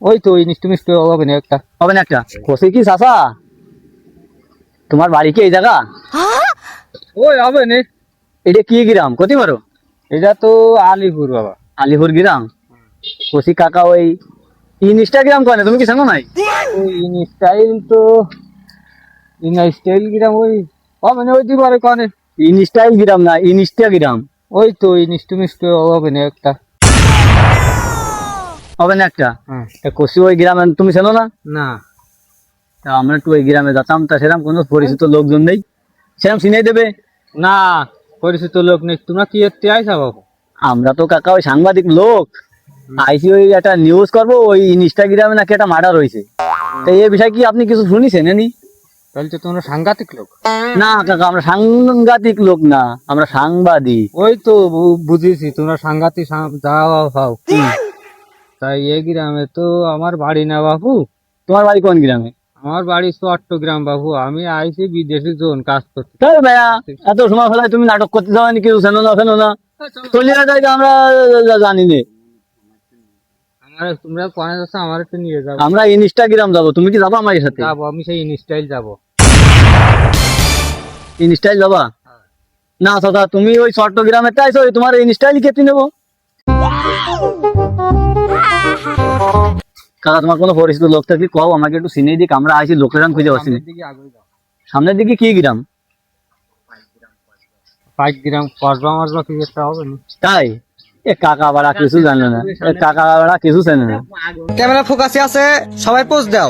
ওই তো মিষ্টি মিষ্টি হবে না একটা। হবে না একটা? কষি কি চাচা, তোমার বাড়ি কি এই জায়গা? ওই হবে না। এটা কি গ্রাম কতি পারো? এটা তো আলিপুর বাবা। আলিপুর গ্রাম। কষি কাকা ওই ইনস্টাগ্রাম করে, তুমি কি জানো নাই? ওই স্টাইল তো স্টাইল কিরাম ওই হবে না, ওই দিবারে কনে। ইনস্টাইল গ্রাম না, ইনস্টাগ্রাম। ওই তো মিষ্টি মিষ্টি হবে না একটা। হবে না একটা? হ্যাঁ। তা কষি ওই গ্রামে তুমি চেনো না? না তা আমরা একটু ওই গ্রামে যেতাম, তা সেরকম কোনো পরিচিত লোকজন নেই, সেরকম চিনাই দেবে? না, পরিচিত লোক নেই। তোমরা কি এতে আইসা বাবু? আমরা তো কাকা ওই সাংবাদিক লোক, আইসি ওই একটা নিউজ করবো, ওই ইনস্টাগ্রামে নাকি একটা মার্ডার হয়েছে। তো এই বিষয়ে কি আপনি কিছু শুনেছেন? এনি তাহলে তো তোমরা সাংঘাতিক লোক। না কাকা, আমরা সাংঘাতিক লোক না, আমরা সাংবাদিক। ওই তো বুঝেছি তোমরা সাংঘাতিক যাওয়া পাও। তাই এই গ্রামে তো আমার বাড়ি না বাবু। তোমার বাড়ি কোন গ্রামে? আমার বাড়ি চট্টগ্রাম বাবু। আমি আইছি বিদেশি জোন কাজ করতে। তাই ভাইয়া, এত সময় ফেলায় তুমি নাটক করতে যাও, কিছু চেনো না ফেনো না, চলিয়ে যাই আমরা জানি না। আমার তোমরা কোনে যাচ্ছ, আমার একটু নিয়ে যাবো। আমরা ইনস্টাগ্রাম যাবো, তুমি কি যাবো আমার সাথে? যাবো, আমি সেই ইনস্টাইল যাবো। ইনস্টাইল যাবা? না দাদা, তুমি ওই চট্টগ্রামে চাইছো, তোমার ইনস্টাইল কেটে নেবো। কাকা তোমার কোনো পরিচিত লোক থাকলে কও, আমাকে একটু চিনিয়ে দিক, আমরা আইছি লোকেশন খুঁজে পাচ্ছি না। সামনের দিকে আগে যাও। সামনের দিকে কি গ্রাম? 5 গ্রাম কসবা মসবা কি একটা হবে না? তাই? এ কাকা বাড়া কিছু জানে না, এ কাকা বাড়া কিছু জানে না। ক্যামেরা ফোকাসে আছে, সবাই পোজ দাও।